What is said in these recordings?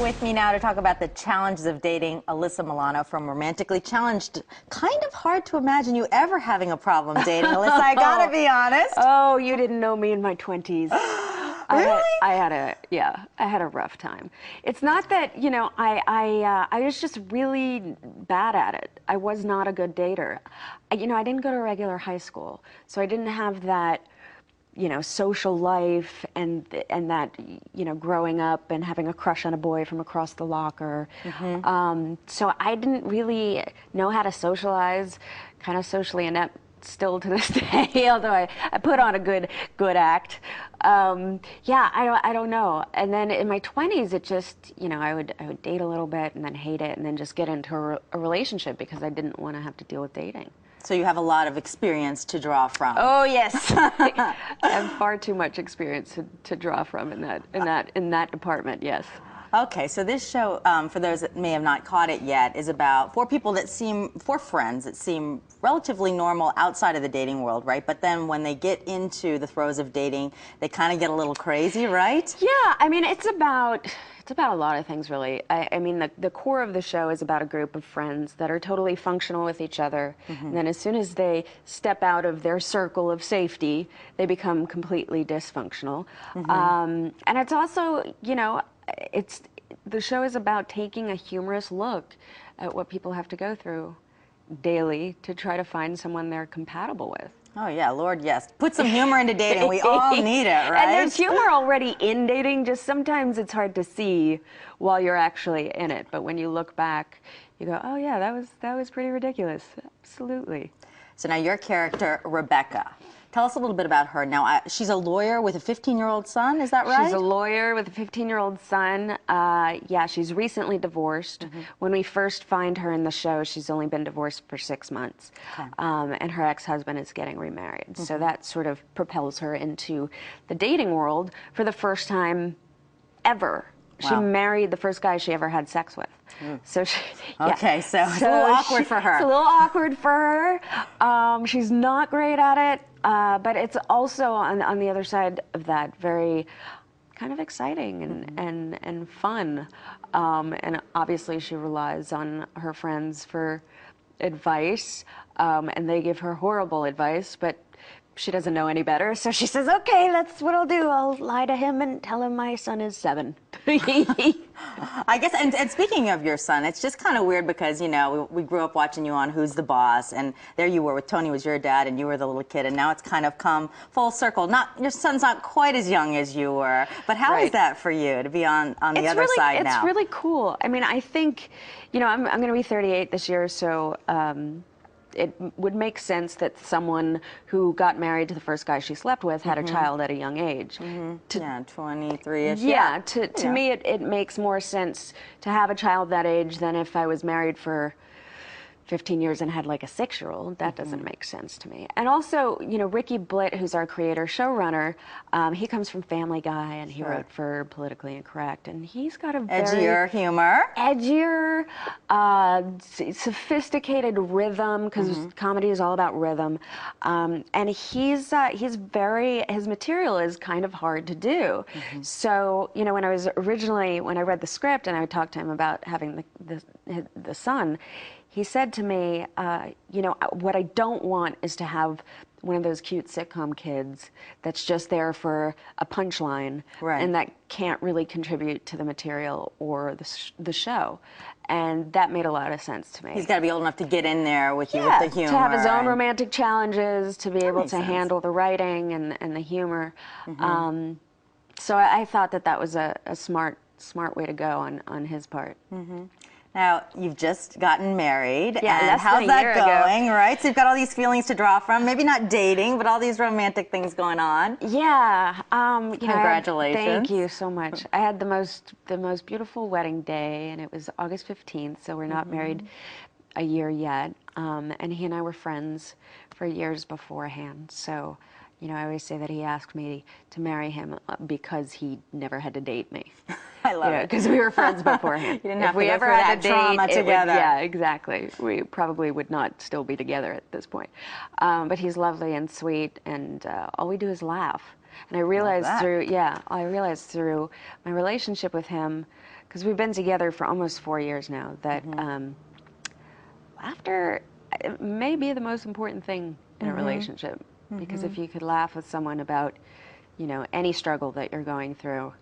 With me now to talk about the challenges of dating, Alyssa Milano from Romantically Challenged. Kind of hard to imagine you ever having a problem dating, Alyssa, I gotta be honest. Oh, you didn't know me in my 20s. Really? I had a rough time. It's not that, you know, I was just really bad at it. I was not a good dater. I didn't go to regular high school, so I didn't have that, social life and that, growing up and having a crush on a boy from across the locker. So I didn't really know how to socialize, kind of socially inept still to this day, although I put on a good act. I don't know. And then in my 20s, it just, I would date a little bit and then hate it and then just get into a relationship because I didn't want to have to deal with dating. So you have a lot of experience to draw from. Oh yes, I have far too much experience to draw from in that department. Yes. Okay, so this show, for those that may have not caught it yet, is about four friends that seem relatively normal outside of the dating world, right? But then when they get into the throes of dating, they kind of get a little crazy, right? Yeah, I mean, it's about a lot of things, really. I mean, the core of the show is about a group of friends that are totally functional with each other. And then as soon as they step out of their circle of safety, they become completely dysfunctional. And it's also, the show is about taking a humorous look at what people have to go through daily to try to find someone they're compatible with. Oh yeah, Lord, yes. Put some humor into dating. We all need it, right? And there's humor already in dating, just sometimes it's hard to see while you're actually in it. But when you look back, you go, oh yeah, that was pretty ridiculous. Absolutely. So now your character, Rebecca. Tell us a little bit about her. Now, she's a lawyer with a 15-year-old son, is that right? She's a lawyer with a 15-year-old son. Yeah, she's recently divorced. When we first find her in the show, she's only been divorced for 6 months. Okay. And her ex-husband is getting remarried. So that sort of propels her into the dating world for the first time ever. Wow. She married the first guy she ever had sex with. So she, okay, so it's a little awkward for her. It's a little awkward for her. She's not great at it, but it's also on the other side of that very kind of exciting and fun. And obviously she relies on her friends for advice, and they give her horrible advice, but she doesn't know any better, so she says, okay, that's what I'll do. I'll lie to him and tell him my son is 7. I guess, and speaking of your son, it's just kind of weird because, we grew up watching you on Who's the Boss, and there you were with Tony was your dad, and you were the little kid, and now it's kind of come full circle. Your son's not quite as young as you were, but how is that for you to be on the other side now? It's really cool. I mean, I think, I'm going to be 38 this year, so it would make sense that someone who got married to the first guy she slept with had a child at a young age. Yeah, 23-ish. Yeah, to me it makes more sense to have a child that age than if I was married for 15 years and had like a 6-year-old. That doesn't make sense to me. And also, Ricky Blitt, who's our creator showrunner, he comes from Family Guy and he wrote for Politically Incorrect, and he's got a very edgier humor, sophisticated rhythm, because comedy is all about rhythm, and his material is kind of hard to do. So when I read the script and I talked to him about having the son, he said to me, what I don't want is to have one of those cute sitcom kids that's just there for a punchline and that can't really contribute to the material or the show. And that made a lot of sense to me. He's got to be old enough to get in there with you with the humor. To have his own romantic challenges, to be able to handle the writing and the humor. So I thought that was a smart way to go on his part. Now, you've just gotten married, and how's that going, right? So you've got all these feelings to draw from, maybe not dating, but all these romantic things going on. Yeah. Congratulations. Thank you so much. I had the most beautiful wedding day, and it was August 15th, so we're not married a year yet. And he and I were friends for years beforehand, so I always say that he asked me to marry him because he never had to date me. I love it. Because we were friends beforehand. You didn't have to go through that trauma together. Yeah, exactly. We probably would not still be together at this point. But he's lovely and sweet, and all we do is laugh. And I realized through my relationship with him, because we've been together for almost 4 years now, that laughter may be the most important thing in a relationship. Because if you could laugh with someone about, you know, any struggle that you're going through,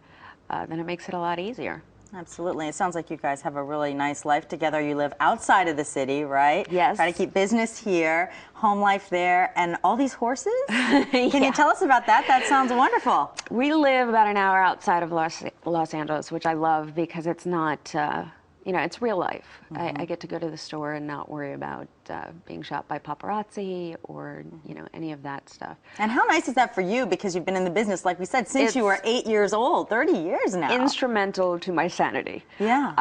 then it makes it a lot easier. Absolutely. It sounds like you guys have a really nice life together. You live outside of the city, right? Yes. Try to keep business here, home life there, and all these horses? Can you tell us about that? That sounds wonderful. We live about an hour outside of Los Angeles, which I love because it's not, you know, it's real life. I get to go to the store and not worry about being shot by paparazzi or, you know, any of that stuff. And how nice is that for you? Because you've been in the business, like we said, since you were 8 years old, 30 years now. Instrumental to my sanity. Yeah.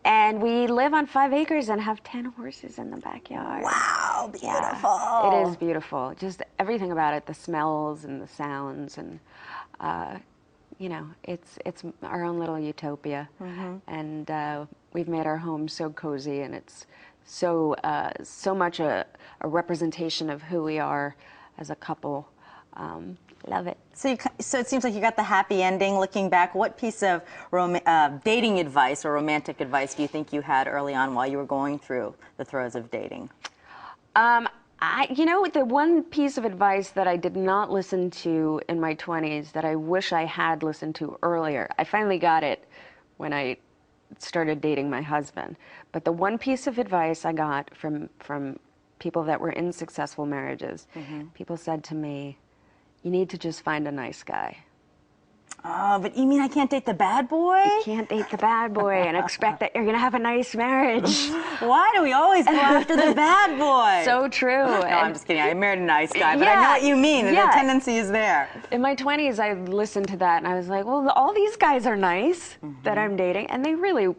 And we live on 5 acres and have 10 horses in the backyard. Wow, beautiful. Yeah, it is beautiful. Just everything about it, the smells and the sounds, and you know, it's our own little utopia. And we've made our home so cozy, and it's so much a representation of who we are as a couple. Love it. So it seems like you got the happy ending. Looking back, what piece of dating advice or romantic advice do you think you had early on while you were going through the throes of dating? You know, the one piece of advice that I did not listen to in my 20s that I wish I had listened to earlier, I finally got it when I started dating my husband. But the one piece of advice I got from people that were in successful marriages, people said to me, you need to just find a nice guy. Oh, but you mean I can't date the bad boy? You can't date the bad boy and expect that you're going to have a nice marriage. Why do we always go after the bad boy? So true. No, I'm just kidding. I married a nice guy, but I know what you mean, and the tendency is there. In my 20s, I listened to that, and I was like, well, all these guys are nice that I'm dating, and they really...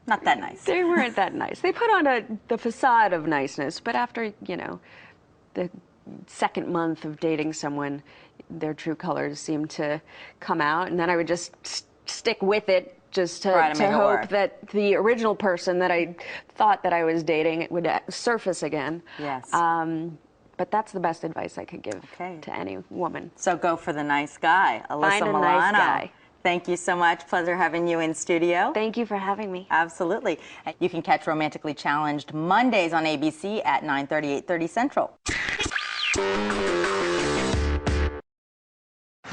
Not that nice. They weren't that nice. They put on the facade of niceness, but after, you know, the second month of dating someone, their true colors seem to come out, and then I would just stick with it just to hope that the original person that I thought that I was dating would surface again. Yes. But that's the best advice I could give to any woman. So go for the nice guy, Alyssa Milano. Nice guy. Thank you so much. Pleasure having you in studio. Thank you for having me. Absolutely. You can catch Romantically Challenged Mondays on ABC at 9:30, 8:30 Central.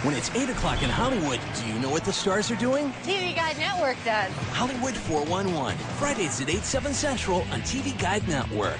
When it's 8 o'clock in Hollywood, do you know what the stars are doing? TV Guide Network does. Hollywood 411, Fridays at 8, 7 Central on TV Guide Network.